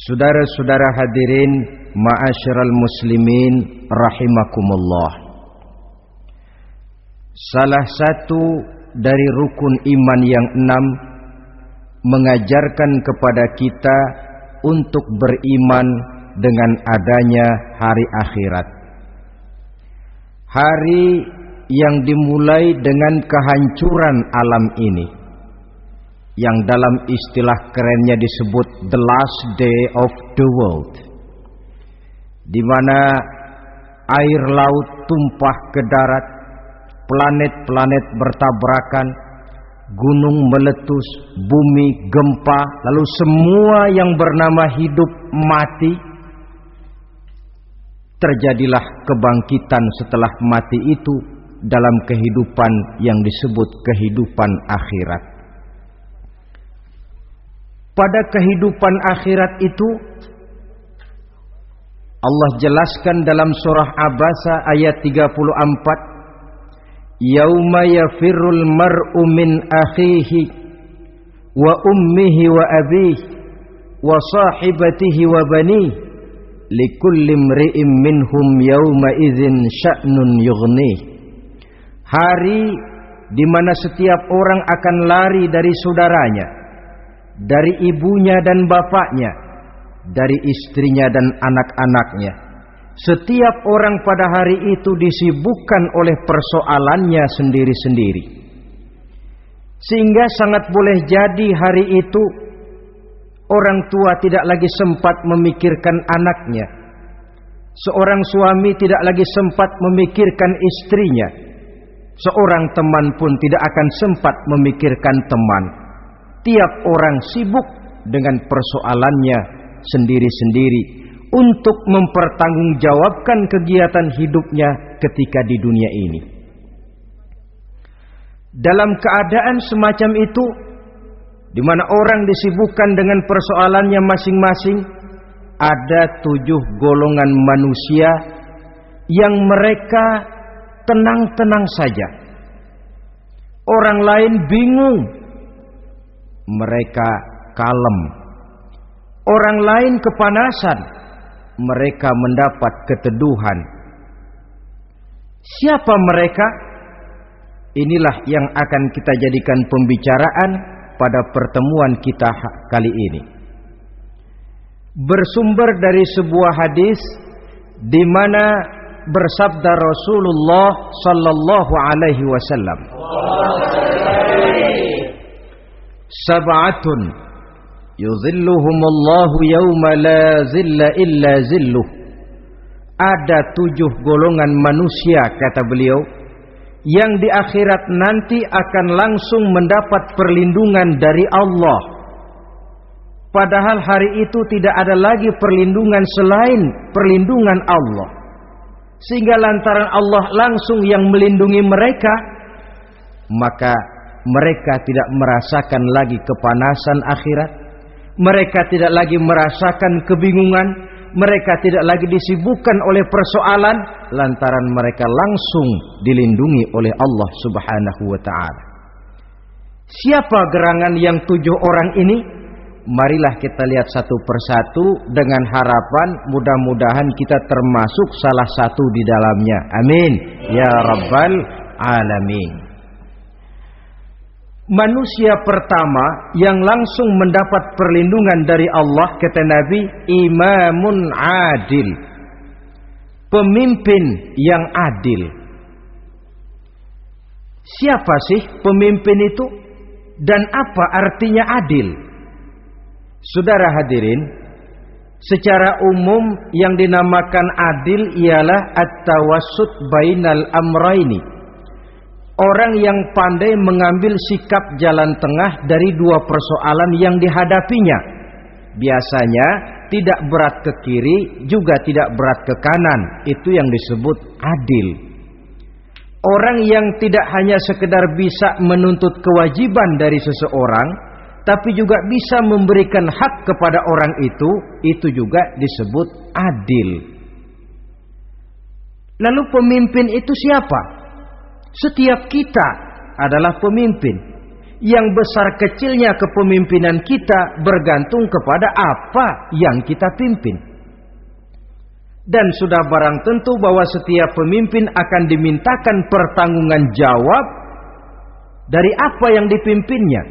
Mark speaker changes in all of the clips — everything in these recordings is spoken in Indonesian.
Speaker 1: Saudara-saudara hadirin, ma'asyiral muslimin rahimakumullah. Salah satu dari rukun iman yang 6 mengajarkan kepada kita untuk beriman dengan adanya hari akhirat. Hari yang dimulai dengan kehancuran alam ini, yang dalam istilah kerennya disebut the last day of the world, di mana air laut tumpah ke darat, planet-planet bertabrakan, gunung meletus, bumi gempa, lalu semua yang bernama hidup mati. Terjadilah kebangkitan setelah mati itu dalam kehidupan yang disebut kehidupan akhirat. Pada kehidupan akhirat itu Allah jelaskan dalam surah Abasa ayat 34, yauma yafirrul mar'u min akhihi wa ummihi wa abihi wa sahibatihi wa banihi likulli imri'in minhum yauma idzin sya'nun yughnih. Hari di mana setiap orang akan lari dari saudaranya, dari ibunya dan bapaknya, dari istrinya dan anak-anaknya. Setiap orang pada hari itu disibukkan oleh persoalannya sendiri-sendiri. Sehingga sangat boleh jadi hari itu orang tua tidak lagi sempat memikirkan anaknya. Seorang suami tidak lagi sempat memikirkan istrinya. Seorang teman pun tidak akan sempat memikirkan teman. Tiap orang sibuk dengan persoalannya sendiri-sendiri untuk mempertanggungjawabkan kegiatan hidupnya ketika di dunia ini. Dalam keadaan semacam itu, di mana orang disibukkan dengan persoalannya masing-masing, ada 7 golongan manusia yang mereka tenang-tenang saja. Orang lain bingung, mereka kalem. Orang lain kepanasan, mereka mendapat keteduhan. Siapa mereka? Inilah yang akan kita jadikan pembicaraan pada pertemuan kita kali ini. Bersumber dari sebuah hadis di mana bersabda Rasulullah sallallahu alaihi wasallam, sab'atun yuzilluhumullahu yawma la zilla illa zilluh. Ada 7 golongan manusia, kata beliau, yang di akhirat nanti akan langsung mendapat perlindungan dari Allah. Padahal hari itu tidak ada lagi perlindungan selain perlindungan Allah. Sehingga lantaran Allah langsung yang melindungi mereka, maka mereka tidak merasakan lagi kepanasan akhirat. Mereka tidak lagi merasakan kebingungan. Mereka tidak lagi disibukkan oleh persoalan, lantaran mereka langsung dilindungi oleh Allah subhanahu wa ta'ala. Siapa gerangan yang 7 orang ini? Marilah kita lihat satu persatu dengan harapan mudah-mudahan kita termasuk salah satu di dalamnya. Amin ya rabbal alamin. Manusia pertama yang langsung mendapat perlindungan dari Allah, kata Nabi, imamun adil, pemimpin yang adil. Siapa sih pemimpin itu dan apa artinya adil? Saudara hadirin, secara umum yang dinamakan adil ialah at-tawassut bainal amraini. Orang yang pandai mengambil sikap jalan tengah dari 2 persoalan yang dihadapinya. Biasanya tidak berat ke kiri, juga tidak berat ke kanan. Itu yang disebut adil. Orang yang tidak hanya sekedar bisa menuntut kewajiban dari seseorang, tapi juga bisa memberikan hak kepada orang itu juga disebut adil. Lalu pemimpin itu siapa? Setiap kita adalah pemimpin. Yang besar kecilnya kepemimpinan kita bergantung kepada apa yang kita pimpin. Dan sudah barang tentu bahwa setiap pemimpin akan dimintakan pertanggunggan jawab dari apa yang dipimpinnya.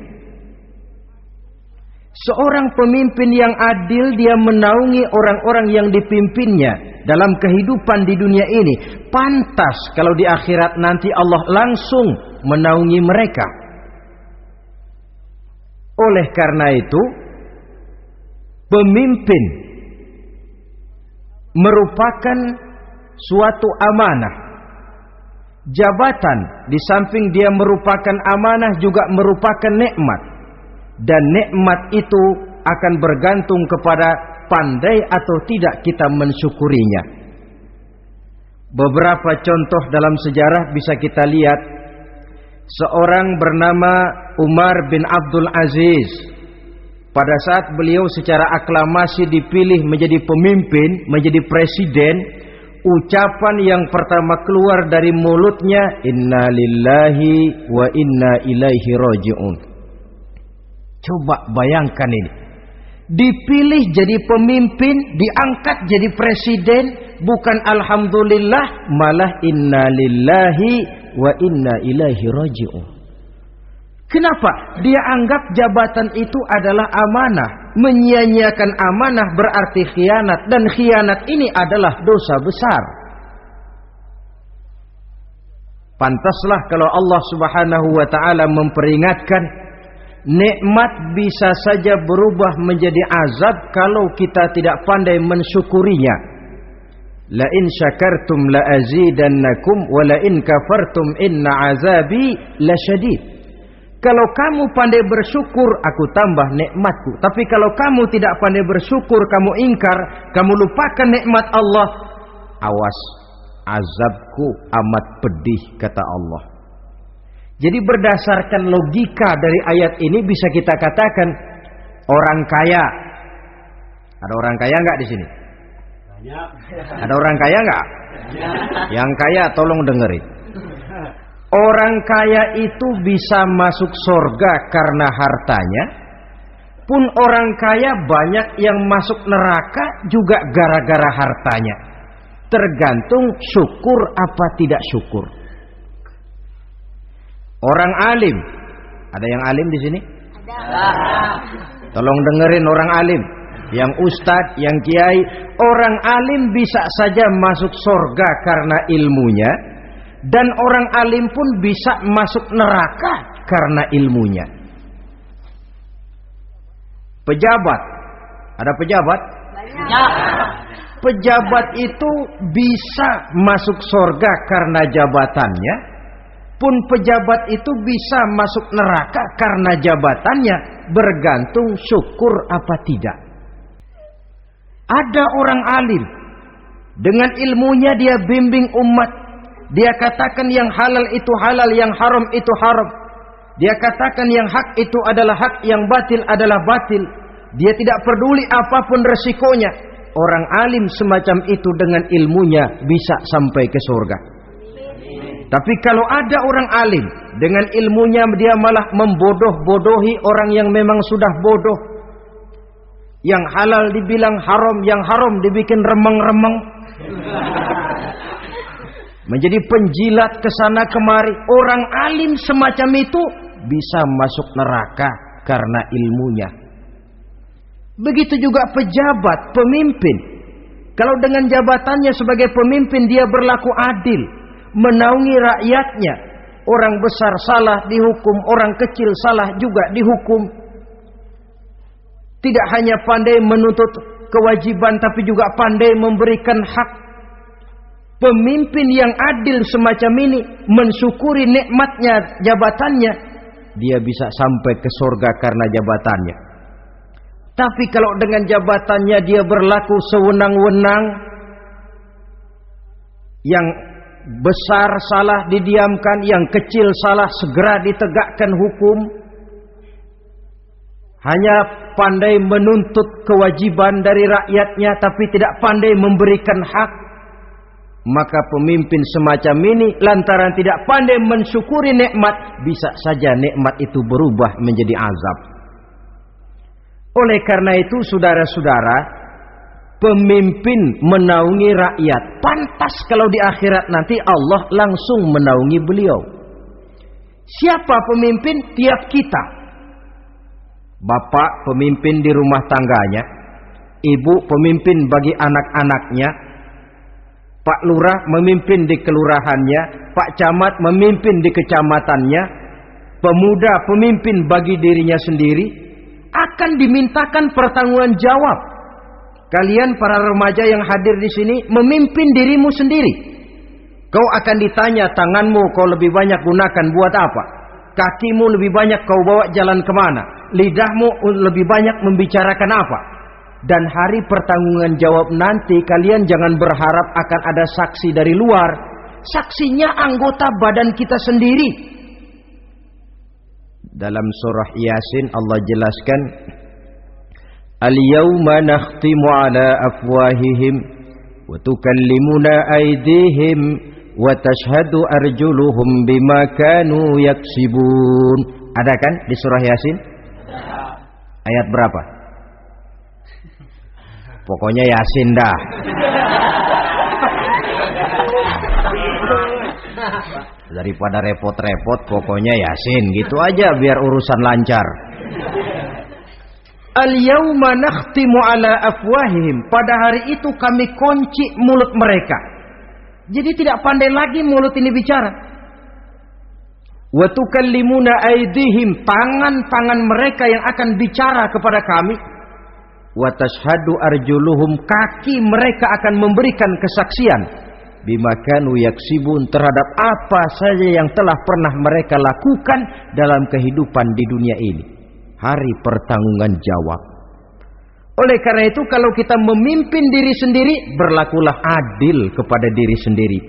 Speaker 1: Seorang pemimpin yang adil, dia menaungi orang-orang yang dipimpinnya dalam kehidupan di dunia ini. Pantas kalau di akhirat nanti Allah langsung menaungi mereka. Oleh karena itu, pemimpin merupakan suatu amanah. Jabatan di samping dia merupakan amanah juga merupakan nikmat. Dan nikmat itu akan bergantung kepada pandai atau tidak kita mensyukurinya. Beberapa contoh dalam sejarah bisa kita lihat. Seorang bernama Umar bin Abdul Aziz, pada saat beliau secara aklamasi dipilih menjadi pemimpin, menjadi presiden, ucapan yang pertama keluar dari mulutnya, inna lillahi wa inna ilaihi raji'un. Coba bayangkan ini, dipilih jadi pemimpin, diangkat jadi presiden, bukan alhamdulillah, malah inna lillahi wa inna ilaihi raji'un. Kenapa? Dia anggap jabatan itu adalah amanah. Menyia-nyiakan amanah berarti khianat, dan khianat ini adalah dosa besar. Pantaslah kalau Allah Subhanahu wa taala memperingatkan, nikmat bisa saja berubah menjadi azab kalau kita tidak pandai mensyukurinya. La in syakartum la azidannakum wa la in kafartum inna azabi lasyadid. Kalau kamu pandai bersyukur, aku tambah nikmatku. Tapi kalau kamu tidak pandai bersyukur, kamu ingkar, kamu lupakan nikmat Allah, awas, azabku amat pedih, kata Allah. Jadi berdasarkan logika dari ayat ini bisa kita katakan, orang kaya, ada orang kaya enggak di sini? Ada orang kaya enggak? Yang kaya tolong dengerin. Orang kaya itu bisa masuk surga karena hartanya. Pun orang kaya banyak yang masuk neraka juga gara-gara hartanya. Tergantung syukur apa tidak syukur. Orang alim, ada yang alim di sini? Ada. Tolong dengerin orang alim. Yang ustadz, yang kiai, orang alim bisa saja masuk surga karena ilmunya, dan orang alim pun bisa masuk neraka karena ilmunya. Pejabat, ada pejabat? Banyak. Pejabat itu bisa masuk surga karena jabatannya, pun pejabat itu bisa masuk neraka karena jabatannya, bergantung syukur apa tidak. Ada orang alim, dengan ilmunya dia bimbing umat. Dia katakan yang halal itu halal, yang haram itu haram. Dia katakan yang hak itu adalah hak, yang batil adalah batil. Dia tidak peduli apapun resikonya. Orang alim semacam itu dengan ilmunya bisa sampai ke surga. Tapi kalau ada orang alim, dengan ilmunya dia malah membodoh-bodohi orang yang memang sudah bodoh. Yang halal dibilang haram, yang haram dibikin remeng-remeng. Menjadi penjilat kesana kemari. Orang alim semacam itu bisa masuk neraka karena ilmunya. Begitu juga pejabat, pemimpin. Kalau dengan jabatannya sebagai pemimpin dia berlaku adil, menaungi rakyatnya. Orang besar salah dihukum, orang kecil salah juga dihukum. Tidak hanya pandai menuntut kewajiban, tapi juga pandai memberikan hak. Pemimpin yang adil semacam ini mensyukuri nikmatnya jabatannya, dia bisa sampai ke surga karena jabatannya. Tapi kalau dengan jabatannya dia berlaku sewenang-wenang, yang besar salah didiamkan, yang kecil salah segera ditegakkan hukum, hanya pandai menuntut kewajiban dari rakyatnya tapi tidak pandai memberikan hak, Maka pemimpin semacam ini lantaran tidak pandai mensyukuri nikmat, bisa saja nikmat itu berubah menjadi azab. Oleh karena itu saudara-saudara, pemimpin menaungi rakyat, pantas kalau di akhirat nanti Allah langsung menaungi beliau. Siapa pemimpin? Tiap kita. Bapak pemimpin di rumah tangganya, ibu pemimpin bagi anak-anaknya, Pak Lurah memimpin di kelurahannya, Pak Camat memimpin di kecamatannya, pemuda pemimpin bagi dirinya sendiri, akan dimintakan pertanggungjawaban jawab. Kalian para remaja yang hadir di sini memimpin dirimu sendiri. Kau akan ditanya, tanganmu kau lebih banyak gunakan buat apa? Kakimu lebih banyak kau bawa jalan kemana? Lidahmu lebih banyak membicarakan apa? Dan hari pertanggungjawaban jawab nanti kalian jangan berharap akan ada saksi dari luar. Saksinya anggota badan kita sendiri. Dalam surah Yasin Allah jelaskan, Al-yawma nakhtimu ala afwahihim wa tukallimuna aydihim wa tashhadu arjuluhum bima kanu yaksibun. Ada kan di surah Yasin? Ayat berapa? Pokoknya Yasin dah. Daripada repot-repot, pokoknya Yasin gitu aja biar urusan lancar. Al-yawma nakhtimu ala afwahihim. Pada hari itu kami kunci mulut mereka. Jadi tidak pandai lagi mulut ini bicara. Wa tukallimuna aydihim, tangan-tangan mereka yang akan bicara kepada kami. Wa tashhadu arjuluhum, kaki mereka akan memberikan kesaksian bima kanu yaksibun, terhadap apa saja yang telah pernah mereka lakukan dalam kehidupan di dunia ini. Hari pertanggungjawaban jawab. Oleh karena itu kalau kita memimpin diri sendiri, berlakulah adil kepada diri sendiri.